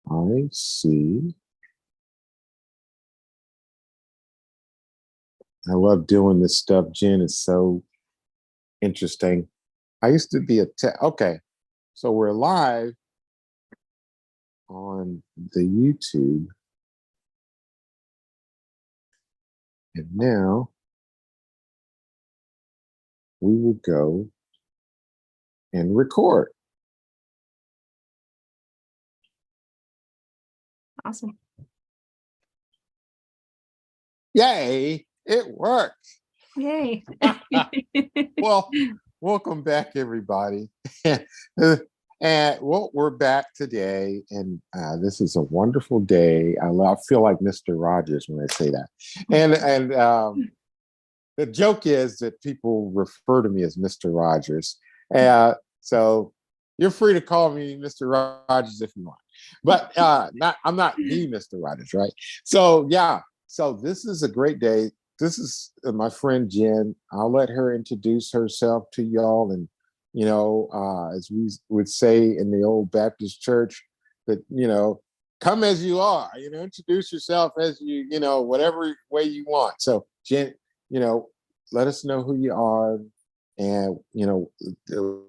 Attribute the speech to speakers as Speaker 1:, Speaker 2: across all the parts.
Speaker 1: I see. I love doing this stuff, Jen. It's so interesting. I used to be okay. So we're live on the YouTube. And now we will go and record.
Speaker 2: Awesome.
Speaker 1: Yay, it worked.
Speaker 2: Yay.
Speaker 1: Well, welcome back, everybody. And well, we're back today, and this is a wonderful day. I feel like Mr. Rogers when I say that. And the joke is that people refer to me as Mr. Rogers. So you're free to call me Mr. Rogers if you want, but I'm not the Mr. Rogers, right? So yeah, so this is a great day. This is my friend Jen. I'll let her introduce herself to y'all, and as we would say in the old Baptist church, that come as you are. Introduce yourself as whatever way you want. So Jen, let us know who you are. And,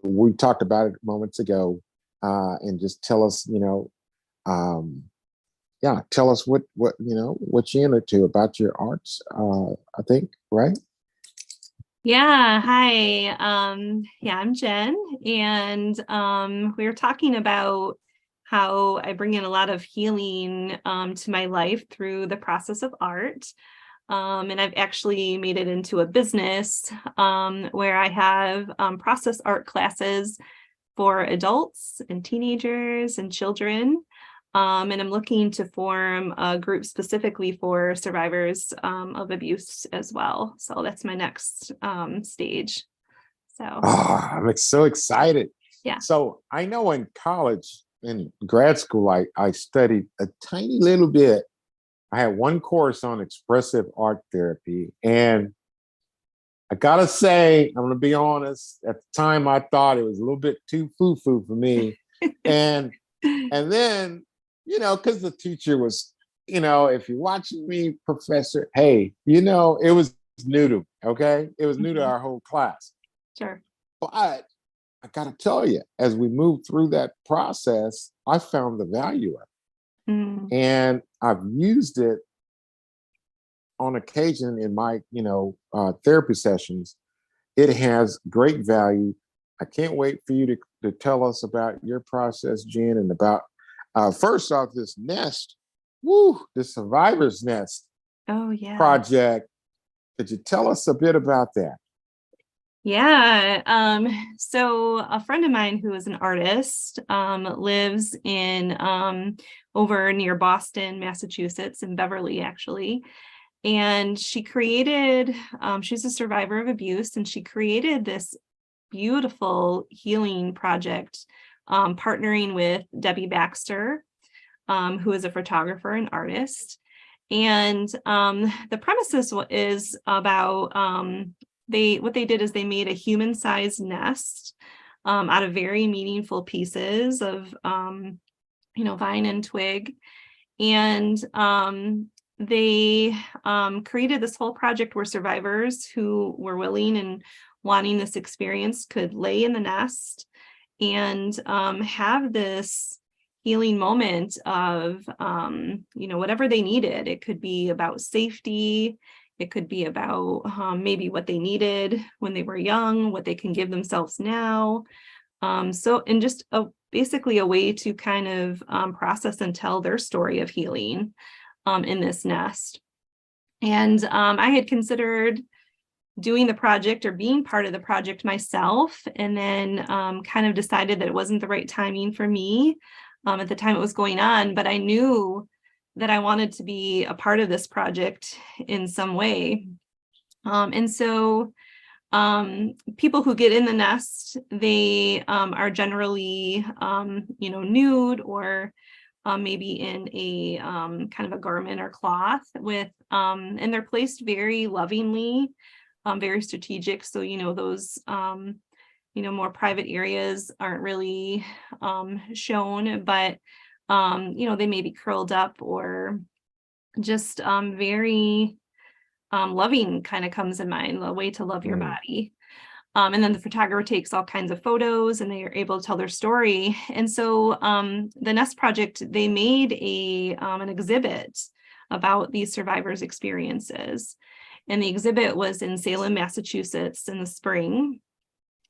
Speaker 1: we talked about it moments ago, and just tell us, tell us what you're into about your arts, I think, right?
Speaker 2: Yeah. Hi. I'm Jen, and we were talking about how I bring in a lot of healing to my life through the process of art. And I've actually made it into a business where I have process art classes for adults and teenagers and children. And I'm looking to form a group specifically for survivors of abuse as well. So that's my next stage. So
Speaker 1: I'm so excited.
Speaker 2: Yeah.
Speaker 1: So I know in college, in grad school, I studied a tiny little bit. I had one course on expressive art therapy, and I gotta say, I'm gonna be honest, at the time I thought it was a little bit too foo-foo for me. and then, because the teacher was, if you're watching me, professor, hey, it was new to me, okay? It was new to our whole class.
Speaker 2: Sure.
Speaker 1: But I gotta tell you, as we moved through that process, I found the value of it. And I've used it on occasion in my, therapy sessions. It has great value. I can't wait for you to tell us about your process, Jen, and about, first off, this nest, the Survivor's Nest project. Could you tell us a bit about that?
Speaker 2: Yeah. So a friend of mine who is an artist lives in over near Boston, Massachusetts, in Beverly, actually. And she created, she's a survivor of abuse, and she created this beautiful healing project, partnering with Debbie Baxter, who is a photographer and artist. And the premises is about what they did is they made a human-sized nest out of very meaningful pieces of vine and twig, and they created this whole project where survivors who were willing and wanting this experience could lay in the nest and have this healing moment of whatever they needed. It could be about safety. It could be about maybe what they needed when they were young, what they can give themselves now. And just basically a way to kind of process and tell their story of healing in this nest. And I had considered doing the project or being part of the project myself, and then kind of decided that it wasn't the right timing for me at the time it was going on, but I knew that I wanted to be a part of this project in some way. And so people who get in the nest, they are generally, nude or maybe in a kind of a garment or cloth with, and they're placed very lovingly, very strategic. So, those, more private areas aren't really shown, but they may be curled up or just very loving kind of comes in mind, a way to love your body. And then the photographer takes all kinds of photos and they are able to tell their story. And so the Nest Project, they made an exhibit about these survivors' experiences. And the exhibit was in Salem, Massachusetts in the spring.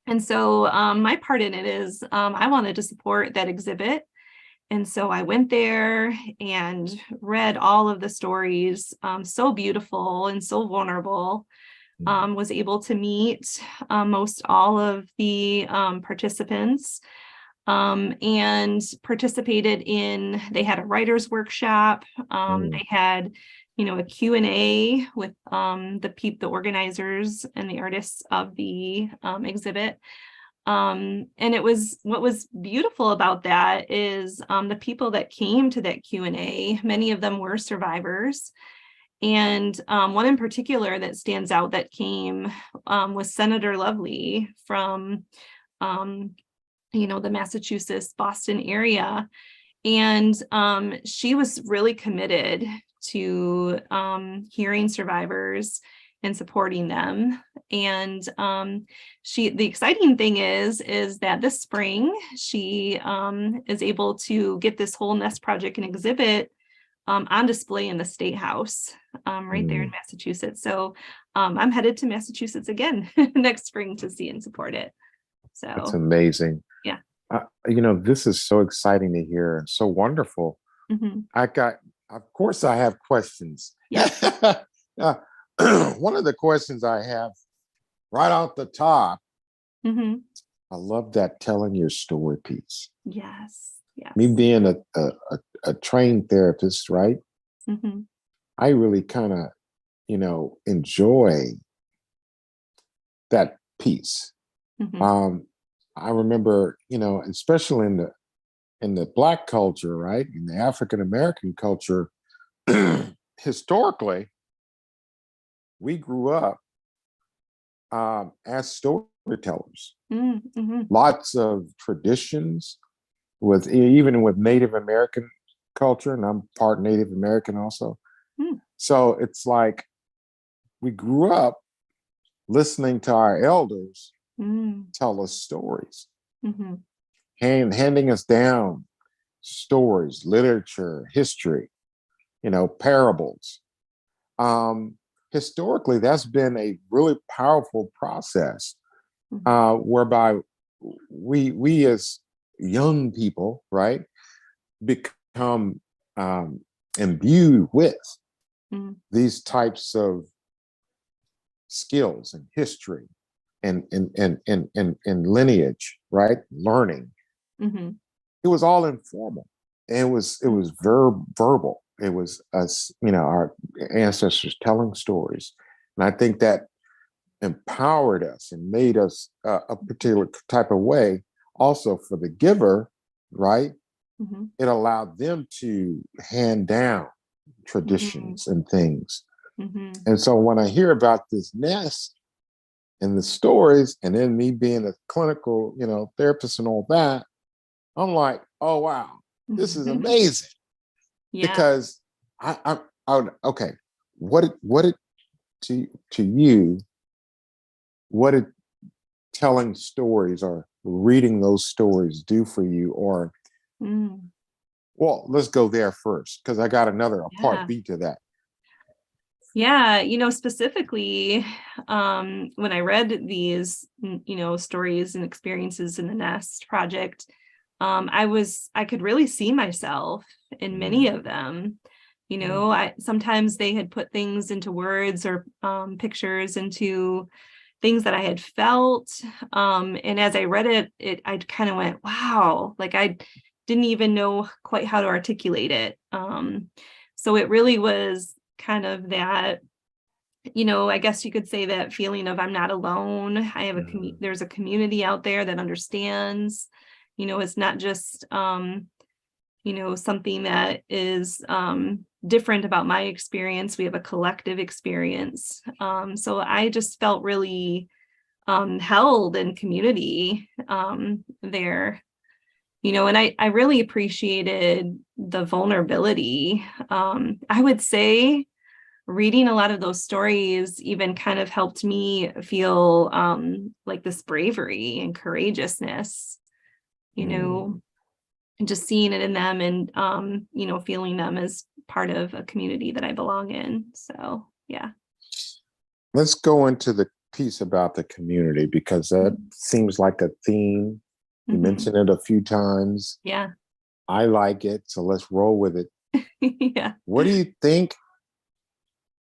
Speaker 2: And so my part in it is I wanted to support that exhibit. And so I went there and read all of the stories, so beautiful and so vulnerable. Was able to meet most all of the participants and participated in, they had a writer's workshop. They had, a Q&A with the organizers and the artists of the exhibit. And what was beautiful about that is the people that came to that Q&A, many of them were survivors. And one in particular that stands out that came was Senator Lovely from, the Massachusetts, Boston area. And she was really committed to hearing survivors and supporting them. And the exciting thing is that this spring, she is able to get this whole Nest Project and exhibit on display in the State House right there in Massachusetts. So I'm headed to Massachusetts again next spring to see and support it. So
Speaker 1: that's amazing.
Speaker 2: Yeah.
Speaker 1: This is so exciting to hear and so wonderful. Of course, I have questions.
Speaker 2: Yeah.
Speaker 1: One of the questions I have right off the top, I love that telling your story piece.
Speaker 2: Yes. Yes.
Speaker 1: Me being a trained therapist, right? I really kind of, enjoy that piece. I remember, especially in the Black culture, right? In the African American culture, historically, we grew up as storytellers. Lots of traditions even with Native American culture, and I'm part Native American also. So it's like we grew up listening to our elders tell us stories, handing us down stories, literature, history, parables. Historically, that's been a really powerful process whereby we as young people, right, become imbued with these types of skills and history and lineage, right? Learning. It was all informal. It was verbal. It was us, our ancestors telling stories. And I think that empowered us and made us a particular type of way. Also for the giver, right? It allowed them to hand down traditions and things. And so when I hear about this nest and the stories, and then me being a clinical, therapist and all that, I'm like, oh wow, this is amazing. Because I okay, what did to you, what did telling stories or reading those stories do for you? Or well, let's go there first, because I got a part B to that.
Speaker 2: Yeah, specifically when I read these, stories and experiences in the Nest Project, I could really see myself in many of them. Sometimes they had put things into words or pictures into things that I had felt. And as I read it, I kind of went, wow, like I didn't even know quite how to articulate it. So it really was kind of that, I guess you could say that feeling of I'm not alone. I have there's a community out there that understands, it's not just, something that is different about my experience. We have a collective experience. So I just felt really held in community there, And I really appreciated the vulnerability. I would say reading a lot of those stories even kind of helped me feel like this bravery and courageousness,
Speaker 1: Mm.
Speaker 2: and just seeing it in them and, feeling them as part of a community that I belong in. So, yeah.
Speaker 1: Let's go into the piece about the community because that seems like a theme. You
Speaker 2: Mm-hmm.
Speaker 1: mentioned it a few times.
Speaker 2: Yeah.
Speaker 1: I like it, so let's roll with it.
Speaker 2: Yeah.
Speaker 1: What do you think?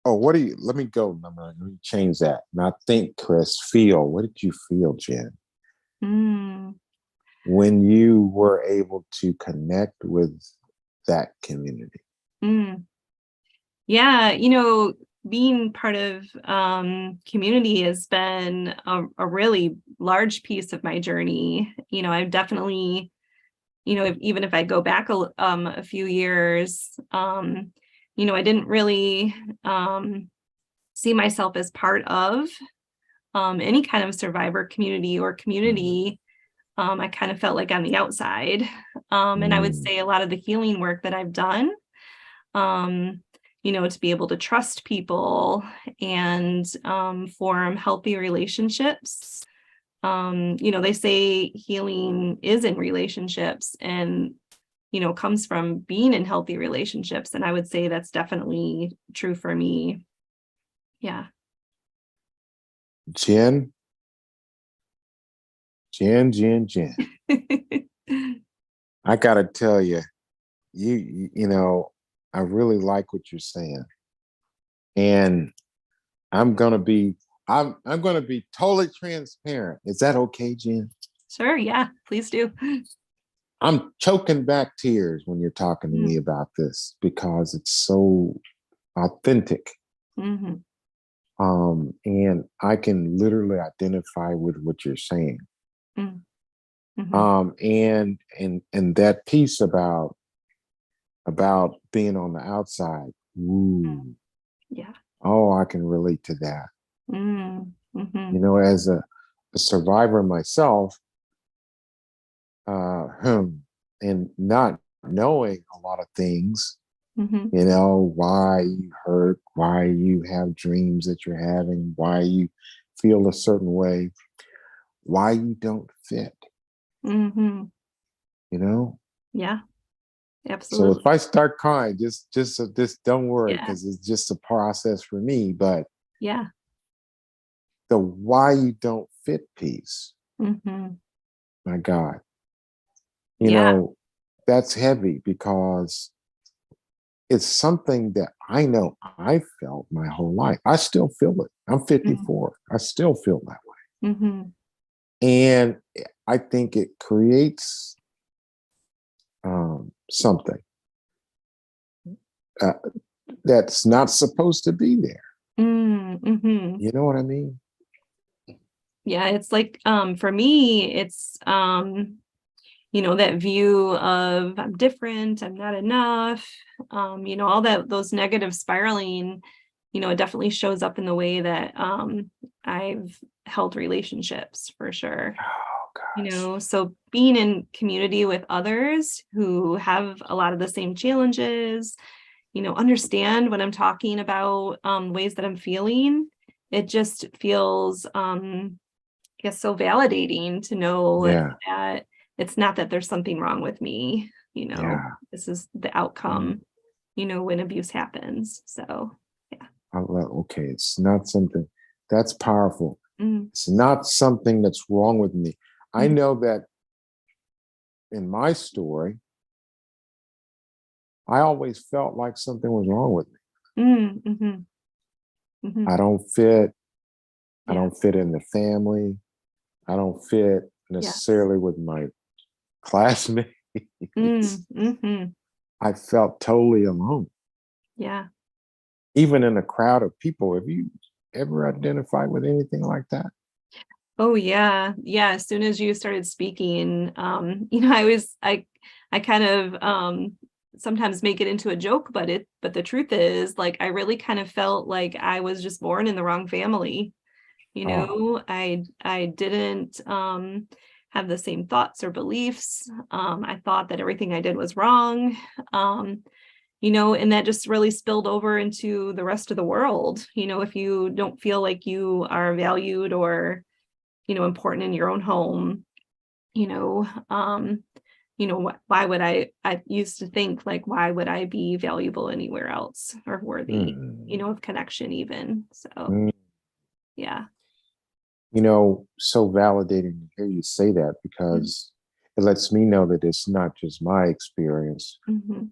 Speaker 1: Oh, let me go. Let me change that. Not think, Chris, feel. What did you feel, Jen,
Speaker 2: Mm,
Speaker 1: when you were able to connect with that community?
Speaker 2: mm. Yeah, being part of community has been a really large piece of my journey. I've definitely, even if I go back a few years, I didn't really see myself as part of any kind of survivor community or
Speaker 1: Mm.
Speaker 2: community. I kind of felt like on the outside. And I would
Speaker 1: Mm.
Speaker 2: say a lot of the healing work that I've done, um, to be able to trust people and form healthy relationships. They say healing is in relationships and, comes from being in healthy relationships. And I would say that's definitely true for me. Yeah.
Speaker 1: Jen, Jen. I gotta tell you, I really like what you're saying, and I'm gonna be, I'm gonna be totally transparent. Is that okay, Jen?
Speaker 2: Sure. Yeah. Please do.
Speaker 1: I'm choking back tears when you're talking to me
Speaker 2: Mm,
Speaker 1: about this because it's so authentic.
Speaker 2: mhm,
Speaker 1: And I can literally identify with what you're saying.
Speaker 2: mm, mhm,
Speaker 1: And that piece about being on the outside.
Speaker 2: mm.
Speaker 1: Ooh,
Speaker 2: Yeah.
Speaker 1: oh, I can relate to that.
Speaker 2: Mm, mhm,
Speaker 1: As a survivor myself, and not knowing a lot of things,
Speaker 2: mhm,
Speaker 1: why you hurt, why you have dreams that you're having, why you feel a certain way, why you don't fit,
Speaker 2: mhm.
Speaker 1: you know?
Speaker 2: Yeah.
Speaker 1: So if
Speaker 2: Absolutely.
Speaker 1: I start crying, just don't worry,
Speaker 2: Yeah.
Speaker 1: because it's just a process for me. But
Speaker 2: Yeah.
Speaker 1: the why you don't fit piece,
Speaker 2: Mhm.
Speaker 1: my God, you
Speaker 2: Yeah.
Speaker 1: know, that's heavy because it's something that I know I felt my whole life. I still feel it. I'm
Speaker 2: Mhm,
Speaker 1: 54. I still feel that way.
Speaker 2: mhm,
Speaker 1: And I think it creates something uh, that's not supposed to be there.
Speaker 2: mhm.
Speaker 1: You know what I mean?
Speaker 2: Yeah, it's like, for me, it's, that view of I'm different, I'm not enough, all those negative spiraling, it definitely shows up in the way that I've held relationships for sure.
Speaker 1: Oh, gosh.
Speaker 2: So being in community with others who have a lot of the same challenges, understand when I'm talking about ways that I'm feeling, it just feels I guess so validating to know
Speaker 1: Yeah.
Speaker 2: that it's not that there's something wrong with me,
Speaker 1: Yeah.
Speaker 2: this is the
Speaker 1: Mm.
Speaker 2: outcome, when abuse happens. So yeah.
Speaker 1: Okay. It's not something that's powerful.
Speaker 2: Mm,
Speaker 1: It's not something that's wrong with me. I
Speaker 2: mhm,
Speaker 1: know that in my story, I always felt like something was wrong with me.
Speaker 2: mm, mhm, mhm.
Speaker 1: I don't fit. I
Speaker 2: Yeah.
Speaker 1: don't fit in the family. I don't fit
Speaker 2: Yes.
Speaker 1: necessarily with my classmates.
Speaker 2: Mm, mhm.
Speaker 1: I felt totally alone,
Speaker 2: Yeah.
Speaker 1: even in a crowd of people. Have you ever identified with anything like that?
Speaker 2: Oh yeah. Yeah. As soon as you started speaking, I kind of sometimes make it into a joke, but the truth is like I really kind of felt like I was just born in the wrong family.
Speaker 1: Oh,
Speaker 2: I didn't have the same thoughts or beliefs. I thought that everything I did was wrong. And that just really spilled over into the rest of the world. If you don't feel like you are valued or, important in your own home, why would I used to think like, why would I be valuable anywhere else or worthy, of connection even. So,
Speaker 1: Mm.
Speaker 2: yeah.
Speaker 1: So validating to hear you say that, because it lets me know that it's not just my experience.
Speaker 2: Mm-hmm.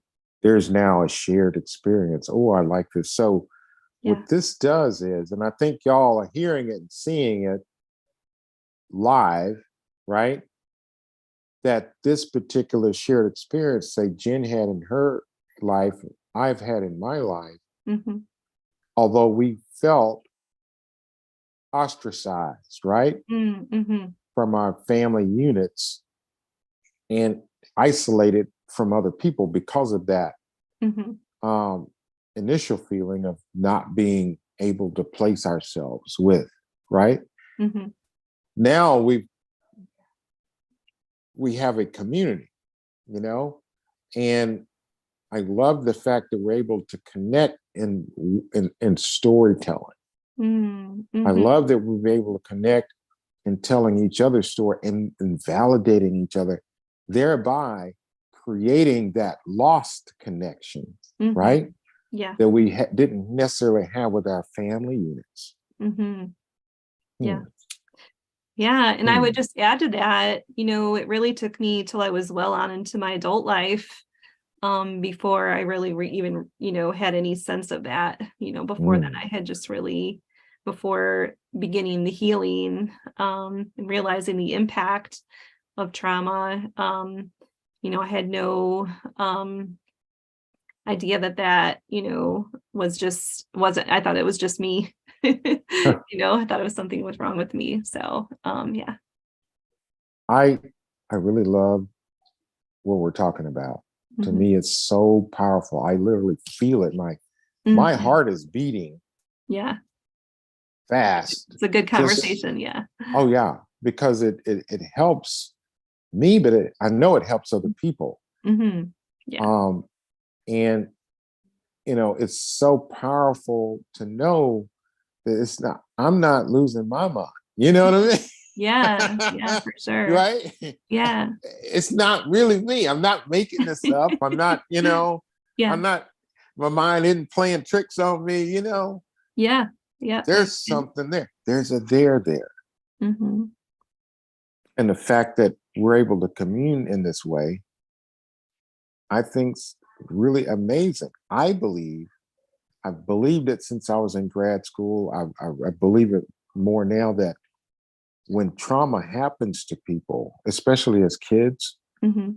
Speaker 1: There's now a shared experience. Oh, I like this. So
Speaker 2: Yeah.
Speaker 1: what this does is, and I think y'all are hearing it and seeing it live, right? That this particular shared experience, say Jen had in her life, I've had in my life,
Speaker 2: Mm-hmm.
Speaker 1: although we felt ostracized, right?
Speaker 2: Mm-hmm.
Speaker 1: From our family units and isolated from other people because of that
Speaker 2: Mm-hmm.
Speaker 1: initial feeling of not being able to place ourselves with, right?
Speaker 2: Mm-hmm.
Speaker 1: Now we have a community, you know, and I love the fact that we're able to connect in storytelling. I
Speaker 2: Mm-hmm.
Speaker 1: love that we're able to connect in telling each other's story and validating each other, thereby creating that lost connection,
Speaker 2: Mm-hmm.
Speaker 1: right?
Speaker 2: Yeah.
Speaker 1: That we didn't necessarily have with our family units.
Speaker 2: Mm-hmm. Yeah.
Speaker 1: Hmm.
Speaker 2: Yeah. And I would
Speaker 1: Hmm.
Speaker 2: just add to that, it really took me till I was well on into my adult life, before I really even, had any sense of that. Before then I
Speaker 1: Hmm.
Speaker 2: had just really, before beginning the healing, and realizing the impact of trauma, I had no, idea that, wasn't, I thought it was just me. I thought it was something was wrong with me. So, yeah.
Speaker 1: I I really love what we're talking about. To
Speaker 2: Hmm.
Speaker 1: me, it's so powerful. I literally feel it. My
Speaker 2: Hmm.
Speaker 1: heart is beating
Speaker 2: Yeah.
Speaker 1: fast.
Speaker 2: It's a good
Speaker 1: Just
Speaker 2: conversation. Yeah.
Speaker 1: oh yeah, because it helps me, but I know it helps other people.
Speaker 2: Hmm. Yeah.
Speaker 1: Um, and it's so powerful to know that it's not. I'm not losing my mind. You know what I mean?
Speaker 2: Yeah. Yeah, for sure.
Speaker 1: Right?
Speaker 2: Yeah.
Speaker 1: It's not really me. I'm not making this up. I'm not,
Speaker 2: Yeah.
Speaker 1: I'm not, my mind isn't playing tricks on me.
Speaker 2: Yeah. Yeah.
Speaker 1: There's
Speaker 2: That's good.
Speaker 1: something there. There's a there.
Speaker 2: Hmm.
Speaker 1: And the fact that we're able to commune in this way, I think's really amazing. I've believed it since I was in grad school. I believe it more now that when trauma happens to people, especially as kids,
Speaker 2: Hmm.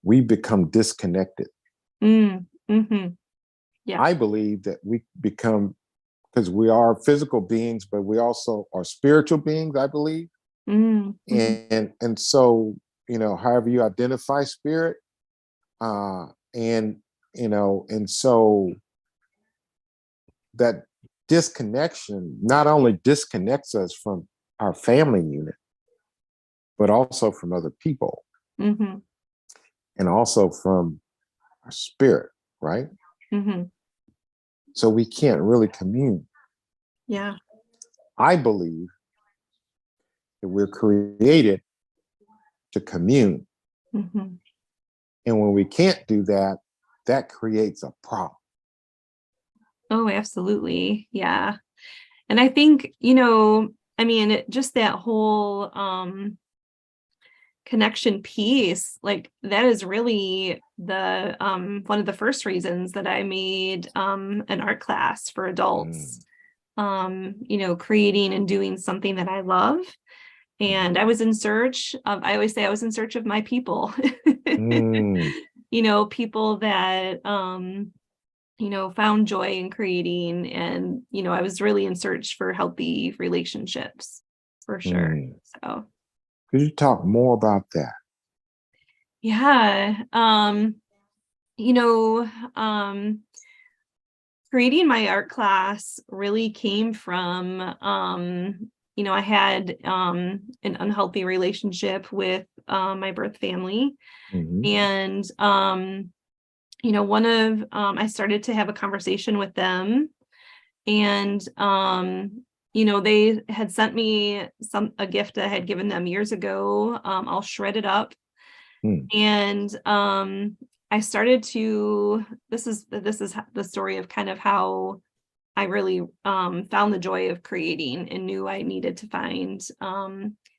Speaker 1: we become disconnected.
Speaker 2: Mm-hmm. Yeah.
Speaker 1: I believe that we become, because we are physical beings, but we also are spiritual beings, I believe.
Speaker 2: Mm-hmm.
Speaker 1: And so, however you identify spirit, uh, and and so that disconnection not only disconnects us from our family unit, but also from other people
Speaker 2: Hmm.
Speaker 1: and also from our spirit, right?
Speaker 2: Hmm.
Speaker 1: So we can't really commune.
Speaker 2: Yeah.
Speaker 1: I believe that we're created to commune.
Speaker 2: Hmm.
Speaker 1: And when we can't do that, that creates a problem.
Speaker 2: Oh, absolutely. Yeah. And I think, just that whole, connection piece, like that is really the one of the first reasons that I made an art class for adults,
Speaker 1: Mm,
Speaker 2: creating and doing something that I love. And I was in search of, I always say I was in search of my people.
Speaker 1: mm,
Speaker 2: People that found joy in creating, and I was really in search for healthy relationships for sure.
Speaker 1: mm.
Speaker 2: So
Speaker 1: Could you talk more about that?
Speaker 2: yeah. You know, um, Creating my art class really came from I had an unhealthy relationship with my birth family.
Speaker 1: Mhm.
Speaker 2: And I started to have a conversation with them, and they had sent me a gift I had given them years ago, all shredded up.
Speaker 1: Mm.
Speaker 2: And I started to this is the story of kind of how I really found the joy of creating and knew I needed to find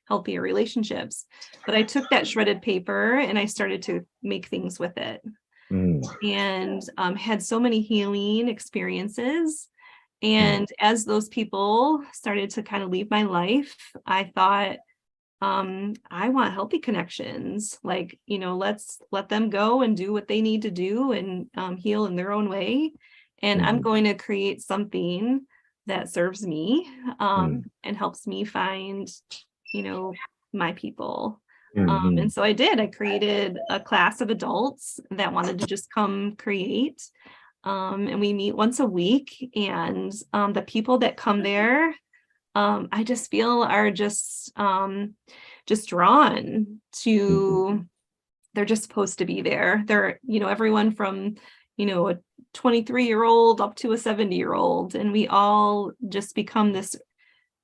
Speaker 2: healthier relationships. But I took that shredded paper and I started to make things with it,
Speaker 1: Mm.
Speaker 2: and had so many healing experiences.
Speaker 1: Mm.
Speaker 2: And as those people started to kind of leave my life, I thought, I want healthy connections. Like, let's let them go and do what they need to do and heal in their own way. And I'm
Speaker 1: Mhm.
Speaker 2: going to create something that serves me,
Speaker 1: Mm.
Speaker 2: and helps me find, my people. And
Speaker 1: Mhm.
Speaker 2: so I did. I created a class of adults that wanted to just come create. And we meet once a week. And the people that come there, I just feel are just drawn
Speaker 1: Mhm.
Speaker 2: to, they're just supposed to be there. They're, everyone from, a 23-year-old up to a 70-year-old. And we all just become this,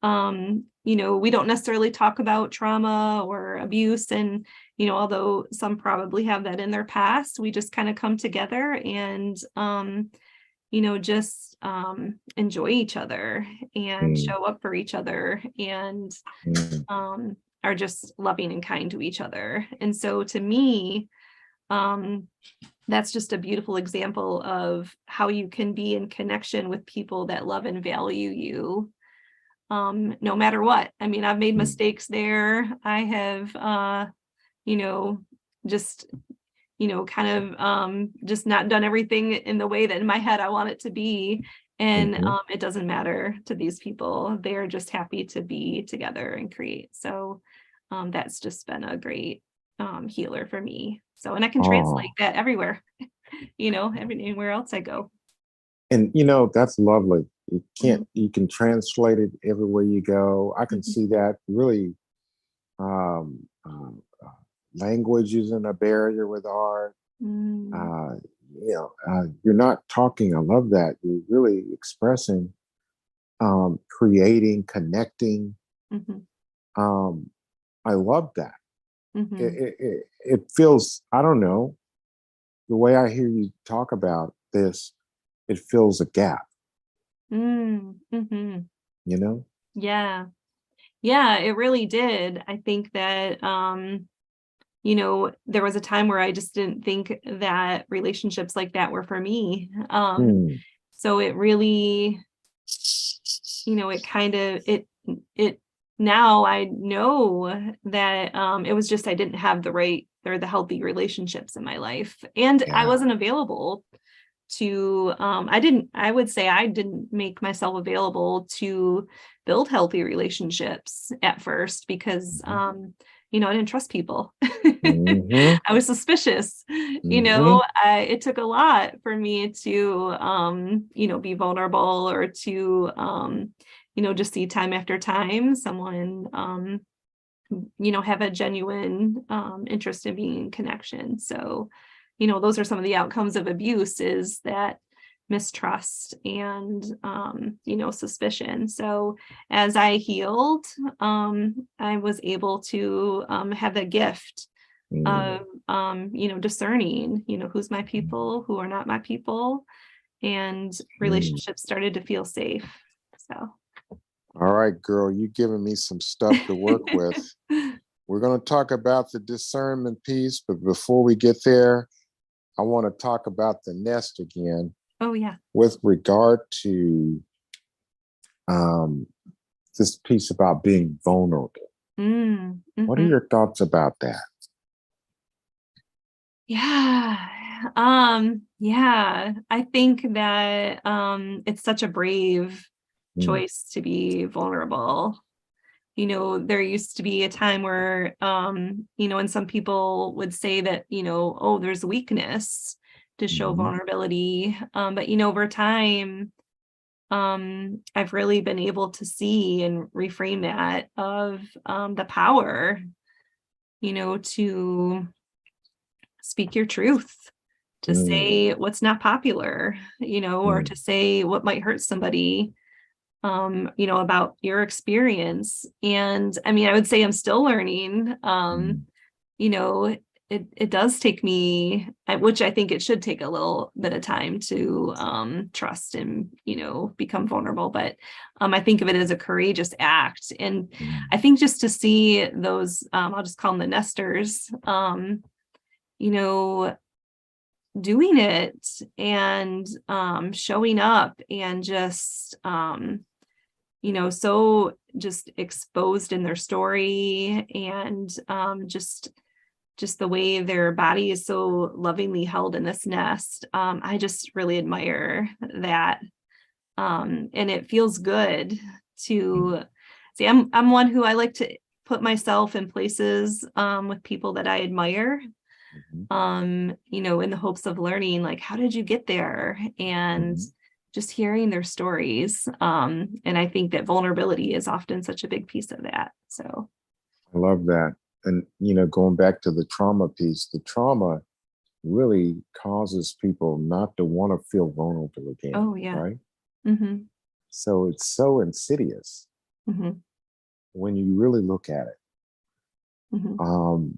Speaker 2: we don't necessarily talk about trauma or abuse. And, although some probably have that in their past, we just kind of come together and, just enjoy each other and
Speaker 1: Mm.
Speaker 2: show up for each other, and
Speaker 1: Mm.
Speaker 2: um, are just loving and kind to each other. And so to me, um, that's just a beautiful example of how you can be in connection with people that love and value you, no matter what. I mean, I've made
Speaker 1: Mm.
Speaker 2: mistakes there. I have, you know, just kind of just not done everything in the way that in my head I want it to be. And
Speaker 1: Mhm.
Speaker 2: it doesn't matter to these people. They're just happy to be together and create. So that's just been a great healer for me. So, and I can translate
Speaker 1: Oh,
Speaker 2: that everywhere, anywhere else I go.
Speaker 1: and that's lovely.
Speaker 2: Mhm,
Speaker 1: You can translate it everywhere you go. I can
Speaker 2: mhm,
Speaker 1: see that really. Um, Language isn't a barrier with art.
Speaker 2: mm,
Speaker 1: Uh, you're not talking. I love that. You're really expressing, creating, connecting.
Speaker 2: mhm,
Speaker 1: Um, I love that.
Speaker 2: mhm,
Speaker 1: It feels, I don't know, the way I hear you talk about this, it fills a gap,
Speaker 2: mhm.
Speaker 1: you know?
Speaker 2: Yeah. Yeah, it really did. I think that there was a time where I just didn't think that relationships like that were for me.
Speaker 1: Hmm.
Speaker 2: So it really, it kind of it now I know that it was just I didn't have the right or the healthy relationships in my life. And I
Speaker 1: Yeah.
Speaker 2: wasn't available to I would say I didn't make myself available to build healthy relationships at first because
Speaker 1: Hmm.
Speaker 2: I didn't trust people.
Speaker 1: Hmm.
Speaker 2: I was suspicious.
Speaker 1: Hmm.
Speaker 2: It took a lot for me to be vulnerable, or to just see time after time someone have a genuine interest in being in connection. So, those are some of the outcomes of abuse, is that mistrust and suspicion. So as I healed, I was able to have the gift of discerning, who's my people, who are not my people, and
Speaker 1: Hmm.
Speaker 2: relationships started to feel safe. So
Speaker 1: All right, girl, you giving me some stuff to work with. We're going to talk about the discernment piece, but before we get there, I want to talk about the nest again
Speaker 2: oh yeah.
Speaker 1: with regard to um, this piece about being vulnerable. What are
Speaker 2: Mm-hmm.
Speaker 1: your thoughts about that?
Speaker 2: Yeah. Yeah. I think that it's such a brave
Speaker 1: Mm.
Speaker 2: choice to be vulnerable. There used to be a time where and some people would say that, oh, there's weakness to show
Speaker 1: Mhm.
Speaker 2: vulnerability. But over time, I've really been able to see and reframe that of the power, to speak your truth, to
Speaker 1: Mm,
Speaker 2: say what's not popular, or to
Speaker 1: mm,
Speaker 2: say what might hurt somebody, about your experience. And I mean, I would say I'm still learning.
Speaker 1: mm,
Speaker 2: You know, it does take me, which I think it should take a little bit of time to trust and, become vulnerable. But I think of it as a courageous act. And I
Speaker 1: mm,
Speaker 2: think just to see those, I'll just call them the nesters, you know, doing it and showing up and just so just exposed in their story and just the way their body is so lovingly held in this nest. I just really admire that. And it feels good
Speaker 1: mm,
Speaker 2: to see. I'm one who I like to put myself in places with people that I admire,
Speaker 1: mhm,
Speaker 2: in the hopes of learning, like, how did you get there? And
Speaker 1: mhm.
Speaker 2: just hearing their stories. And I think that vulnerability is often such a big piece of that. So,
Speaker 1: I love that. And, going back to the trauma piece, the trauma really causes people not to want to feel vulnerable again,
Speaker 2: oh yeah.
Speaker 1: right?
Speaker 2: Mm-hmm.
Speaker 1: So it's so insidious
Speaker 2: Mm-hmm.
Speaker 1: when you really look at it.
Speaker 2: Mm-hmm.
Speaker 1: Um,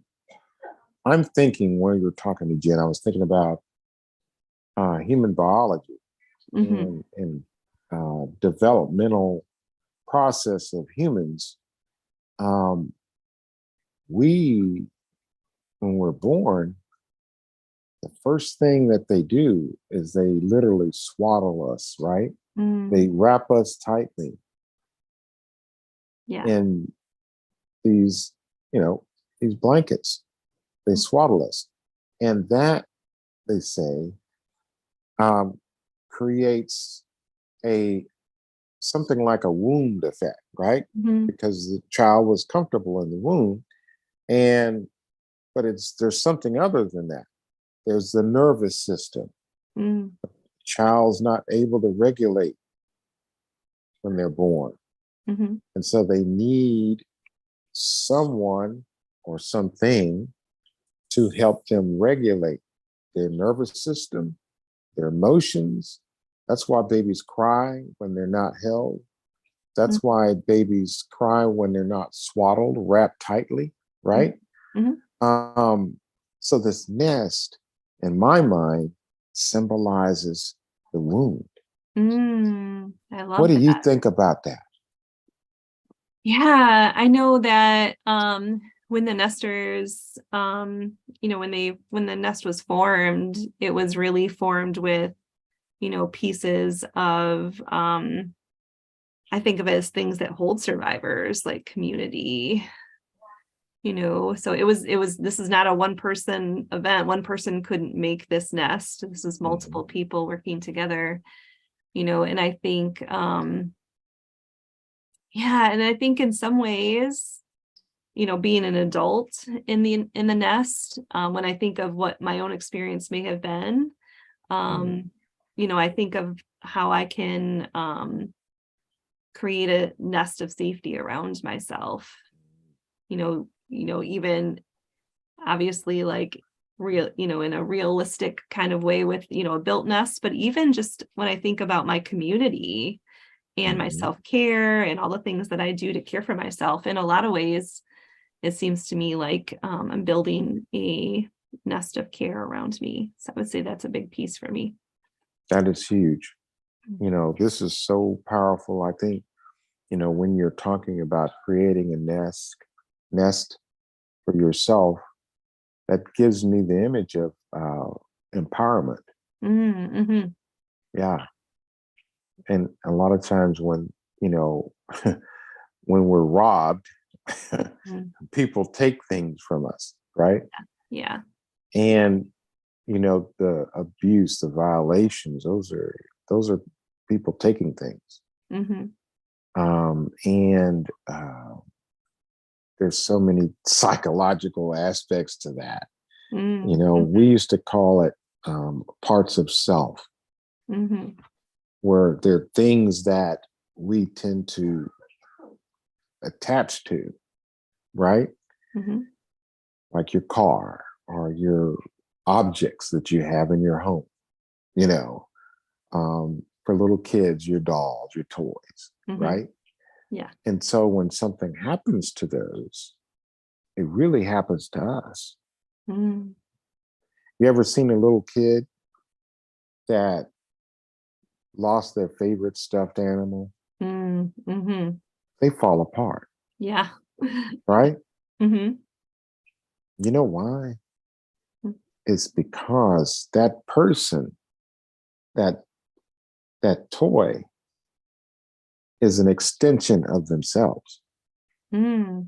Speaker 1: I'm thinking when you're talking to Jen, I was thinking about human biology
Speaker 2: Mm-hmm.
Speaker 1: and developmental process of humans. Um, we, when we're born, the first thing that they do is they literally swaddle us, right? They
Speaker 2: Mm,
Speaker 1: wrap us tightly
Speaker 2: yeah.
Speaker 1: in these, you know, these blankets. They swaddle us. And that, they say, um, creates a something like a wound effect, right?
Speaker 2: Mm-hmm.
Speaker 1: Because the child was comfortable in the womb. And but there's something other than that. There's the nervous system.
Speaker 2: Mm,
Speaker 1: Child's not able to regulate when they're born.
Speaker 2: mm-hmm.
Speaker 1: And so they need someone or something to help them regulate their nervous system, their emotions. That's why babies cry when they're not held. That's why babies cry when they're not swaddled, wrapped tightly,
Speaker 2: Mm-hmm.
Speaker 1: right?
Speaker 2: Mm-hmm.
Speaker 1: Um, so this nest, in my mind, symbolizes the wound.
Speaker 2: I
Speaker 1: What
Speaker 2: love
Speaker 1: do you
Speaker 2: that.
Speaker 1: think about that?
Speaker 2: Yeah, I know that when the nesters, when the nest was formed, it was really formed with, pieces of I think of it as things that hold survivors, like community, so it was this is not a one person event. One person couldn't make this nest. This is multiple
Speaker 1: Mhm,
Speaker 2: people working together, and I think yeah, and I think in some ways, being an adult in the nest, when I think of what my own experience may have been,
Speaker 1: mhm,
Speaker 2: um, I think of how I can create a nest of safety around myself. Even obviously like real, in a realistic kind of way with, a built nest, but even just when I think about my community and my
Speaker 1: mhm.
Speaker 2: self-care and all the things that I do to care for myself, in a lot of ways, it seems to me like I'm building a nest of care around me. So I would say that's a big piece for me.
Speaker 1: That is huge. This is so powerful. I think, when you're talking about creating a nest for yourself, that gives me the image of empowerment.
Speaker 2: Mm-hmm.
Speaker 1: Yeah. And a lot of times when, you know, when we're robbed,
Speaker 2: Mm-hmm.
Speaker 1: people take things from us, right?
Speaker 2: Yeah.
Speaker 1: And, the abuse, the violations, those are people taking things.
Speaker 2: Mm-hmm.
Speaker 1: And there's so many psychological aspects to that. We
Speaker 2: Mm-hmm.
Speaker 1: used to call it parts of self.
Speaker 2: Mm-hmm.
Speaker 1: where there are things that we tend to attach to, right?
Speaker 2: Mm-hmm.
Speaker 1: Like your car or your objects that you have in your home, you know, for little kids, your dolls, your toys,
Speaker 2: Mm-hmm.
Speaker 1: right?
Speaker 2: Yeah.
Speaker 1: And so when something happens to those, it really happens to us.
Speaker 2: Mm-hmm.
Speaker 1: You ever seen a little kid that lost their favorite stuffed animal?
Speaker 2: Mm-hmm.
Speaker 1: They fall apart,
Speaker 2: Yeah.
Speaker 1: right?
Speaker 2: Mm-hmm.
Speaker 1: You know why? It's because that person, that that toy is an extension of themselves.
Speaker 2: Mm-hmm.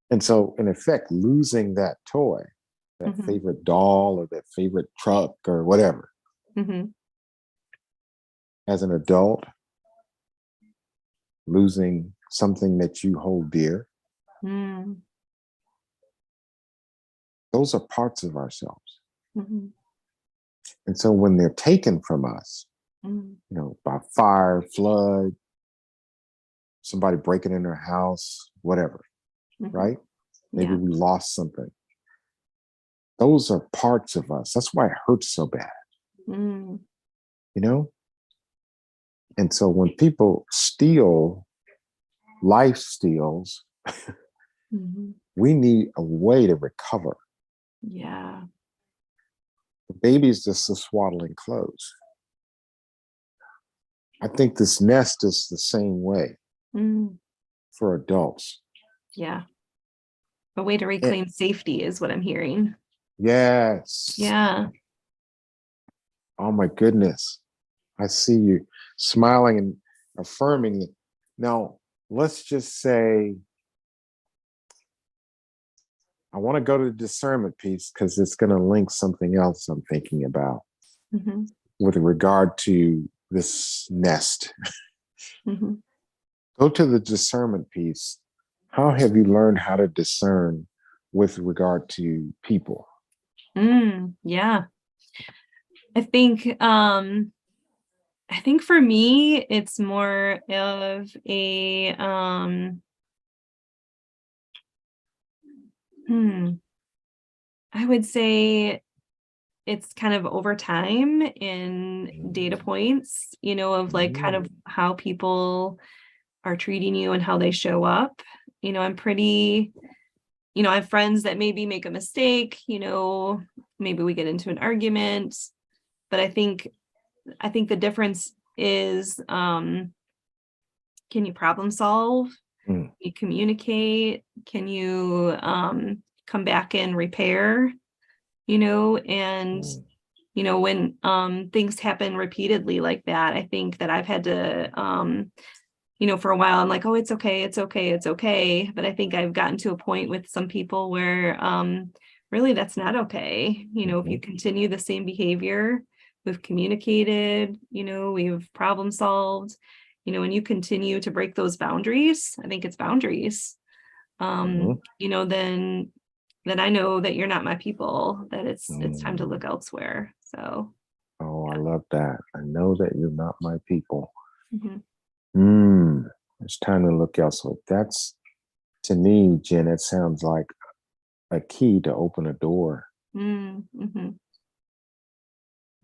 Speaker 1: And so in effect, losing that toy, that
Speaker 2: Mm-hmm.
Speaker 1: favorite doll or that favorite truck or whatever,
Speaker 2: Mm-hmm.
Speaker 1: as an adult, losing something that you hold dear, those are parts of ourselves.
Speaker 2: Mm-hmm.
Speaker 1: And so when they're taken from us,
Speaker 2: Mm-hmm.
Speaker 1: by fire, flood, somebody breaking in their house, whatever,
Speaker 2: Mm-hmm.
Speaker 1: right? Maybe
Speaker 2: Yeah.
Speaker 1: we lost something. Those are parts of us. That's why it hurts so bad,
Speaker 2: Mm-hmm.
Speaker 1: you know? And so when people steal, life steals,
Speaker 2: Mm-hmm.
Speaker 1: we need a way to recover.
Speaker 2: Yeah.
Speaker 1: The baby is just a swaddling clothes. I think this nest is the same way
Speaker 2: Mm-hmm.
Speaker 1: for adults.
Speaker 2: Yeah. A way to
Speaker 1: And
Speaker 2: reclaim safety is what I'm hearing.
Speaker 1: yes.
Speaker 2: Yeah.
Speaker 1: Oh my goodness. I see you smiling and affirming. Now, let's just say I want to go to the discernment piece because it's going to link something else I'm thinking about
Speaker 2: Mm-hmm.
Speaker 1: with regard to this nest.
Speaker 2: Mm-hmm.
Speaker 1: Go to the discernment piece. How have you learned how to discern with regard to people?
Speaker 2: Yeah. I think I think for me it's more of a hmm, I would say it's kind of over time in data points, of like kind of
Speaker 1: Mm,
Speaker 2: how people are treating you and how they show up. I'm pretty, I have friends that maybe make a mistake, maybe we get into an argument, but I think the difference is can you problem solve?
Speaker 1: mm,
Speaker 2: You communicate? Can you come back and repair? And
Speaker 1: mm,
Speaker 2: when things happen repeatedly like that, I think that I've had to for a while I'm like, oh, it's okay, it's okay, it's okay. But I think I've gotten to a point with some people where really that's not okay. If you
Speaker 1: mhm,
Speaker 2: continue the same behavior, we've communicated, we've problem solved, and you continue to break those boundaries, I think it's boundaries,
Speaker 1: mhm,
Speaker 2: then I know that you're not my people, that it's time to
Speaker 1: mm.
Speaker 2: look elsewhere. So
Speaker 1: Oh, I love that. I know that you're not my people.
Speaker 2: mhm.
Speaker 1: Mm, it's time to look elsewhere. That's, to me, Jen, it sounds like a key to open a door,
Speaker 2: Mhm.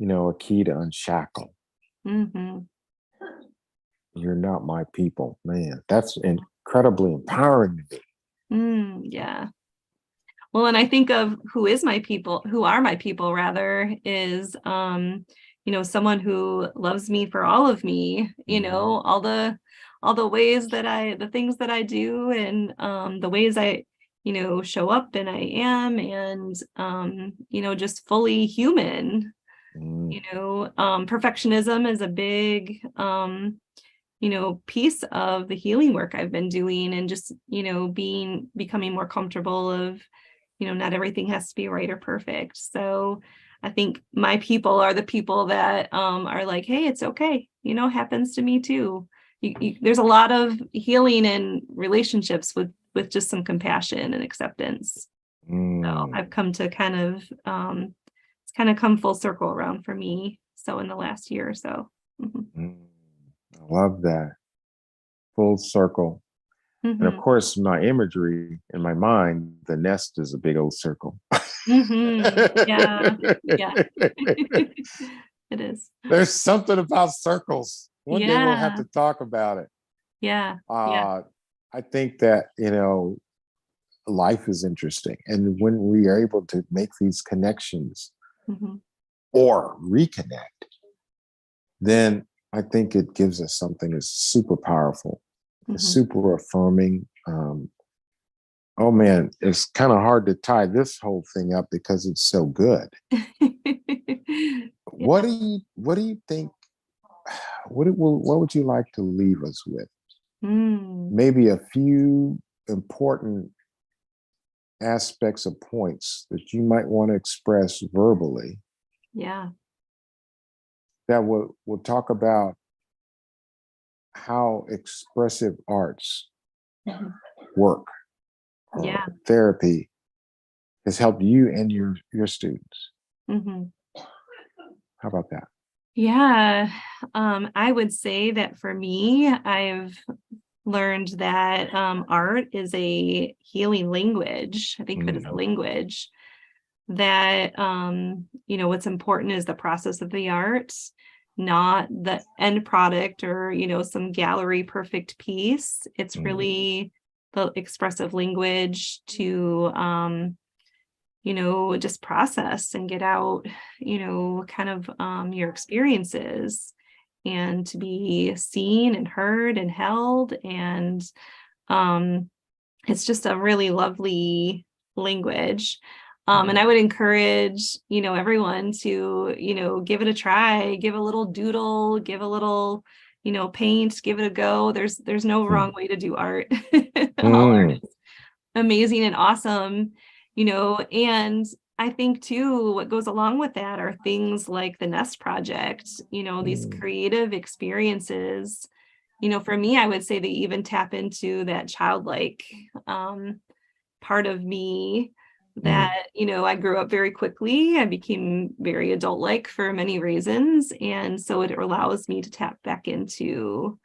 Speaker 1: a key to unshackle.
Speaker 2: Mhm.
Speaker 1: You're not my people. Man, that's incredibly empowering to me.
Speaker 2: Yeah. Well, and I think of who are my people rather, is someone who loves me for all of me,
Speaker 1: Mhm,
Speaker 2: all the ways the things that I do, and the ways I, show up and I am, and just fully human.
Speaker 1: mm,
Speaker 2: Perfectionism is a big piece of the healing work I've been doing, and just, becoming more comfortable of, not everything has to be right or perfect. So I think my people are the people that are like, hey, it's okay. Happens to me too. There's a lot of healing in relationships with just some compassion and acceptance. So
Speaker 1: mm.
Speaker 2: I've come to kind of, it's kind of come full circle around for me. so in the last year or so.
Speaker 1: I love that. Full circle. And of
Speaker 2: Mm-hmm.
Speaker 1: course, my imagery in my mind, the nest is a big old circle.
Speaker 2: Mm-hmm. Yeah. Yeah. It is.
Speaker 1: There's something about circles. One day we'll have
Speaker 2: Yeah.
Speaker 1: to talk about it.
Speaker 2: Yeah. Yeah.
Speaker 1: I think that, life is interesting. And when we are able to make these connections
Speaker 2: Mm-hmm.
Speaker 1: or reconnect, then I think it gives us something that's super powerful,
Speaker 2: Mm-hmm.
Speaker 1: super affirming. Oh man, it's kind of hard to tie this whole thing up because it's so good.
Speaker 2: Yeah.
Speaker 1: What do you think? What would you like to leave us with?
Speaker 2: Mm.
Speaker 1: Maybe a few important aspects of points that you might want to express verbally
Speaker 2: Yeah.
Speaker 1: that will talk about how expressive arts
Speaker 2: Mhm.
Speaker 1: work
Speaker 2: Yeah.
Speaker 1: or therapy has helped you and your students.
Speaker 2: Hmm.
Speaker 1: How about that?
Speaker 2: Yeah. I would say that for me, I've learned that art is a healing language. I think of it as a language that, what's important is the process of the art, not the end product or, some gallery perfect piece. It's really the expressive language to, just process and get out, kind of your experiences and to be seen and heard and held. And it's just a really lovely language. And I would encourage, everyone to, give it a try, give a little doodle, give a little, paint, give it a go. There's no wrong way to do art. All art is amazing and awesome, and I think too, what goes along with that are things like the Nest Project, these creative experiences. For me, I would say they even tap into that childlike part of me that, I grew up very quickly. I became very adult-like for many reasons. And so it allows me to tap back into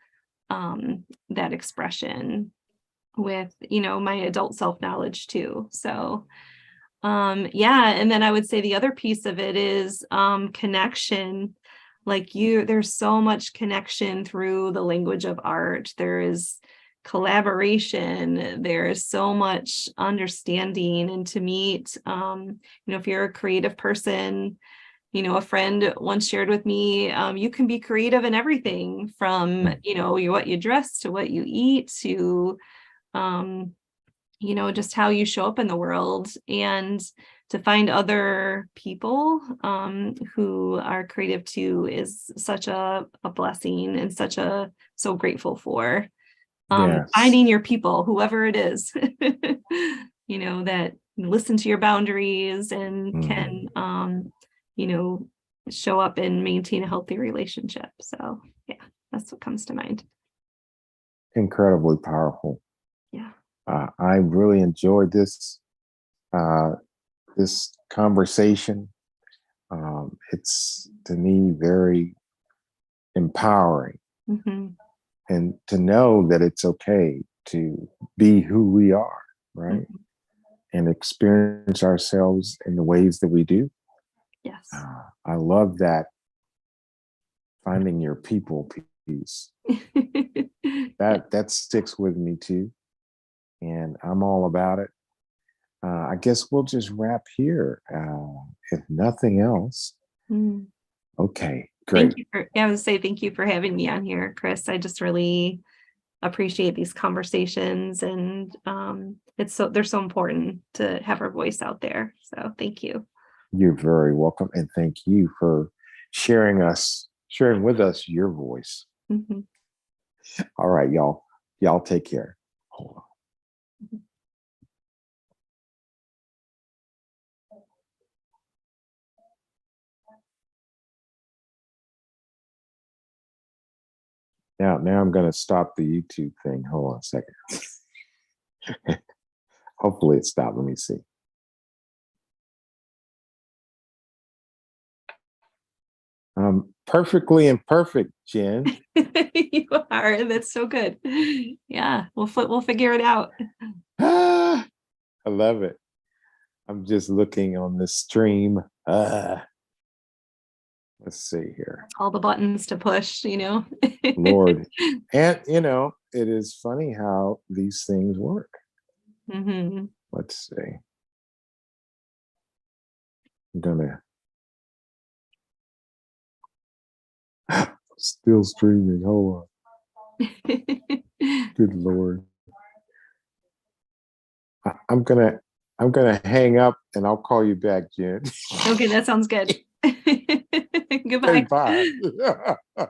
Speaker 2: that expression with, my adult self-knowledge too. So yeah, and then I would say the other piece of it is connection. There's so much connection through the language of art. There is collaboration, there is so much understanding, and to meet, if you're a creative person, a friend once shared with me, you can be creative in everything from, what you dress to what you eat to just how you show up in the world, and to find other people who are creative too is such a blessing, and so grateful for
Speaker 1: Yes.
Speaker 2: finding your people, whoever it is, that listen to your boundaries and can, show up and maintain a healthy relationship. So yeah, that's what comes to mind.
Speaker 1: Incredibly powerful.
Speaker 2: Yeah.
Speaker 1: I really enjoyed uh, this conversation. It's to me very empowering,
Speaker 2: Mm-hmm.
Speaker 1: and to know that it's okay to be who we are, right?
Speaker 2: Mm-hmm.
Speaker 1: And experience ourselves in the ways that we do.
Speaker 2: Yes.
Speaker 1: I love that finding your people piece.
Speaker 2: Yeah.
Speaker 1: That sticks with me too, and I'm all about it. I guess we'll just wrap here, if nothing else.
Speaker 2: Mm.
Speaker 1: Okay,
Speaker 2: Thank
Speaker 1: great.
Speaker 2: you for, yeah, I would say thank you for having me on here, Chris. I just really appreciate these conversations, and they're so important to have our voice out there. So thank you.
Speaker 1: You're very welcome, and thank you for sharing with us your voice.
Speaker 2: Mhm.
Speaker 1: All right, y'all. Y'all take care. Hold on. Now I'm going to stop the YouTube thing. Hold on a second. Hopefully it stopped. Let me see. Perfectly imperfect, Jen.
Speaker 2: You are. That's so good. Yeah, we'll figure it out.
Speaker 1: Ah, I love it. I'm just looking on the stream. Let's see here.
Speaker 2: All the buttons to push,
Speaker 1: Lord. And, it is funny how these things work.
Speaker 2: Hmm.
Speaker 1: Let's see. I'm gonna still streaming. Hold on. Good Lord. I'm gonna hang up and I'll call you back, Jen.
Speaker 2: Okay, that sounds good.
Speaker 1: Say
Speaker 2: Goodbye.
Speaker 1: bye.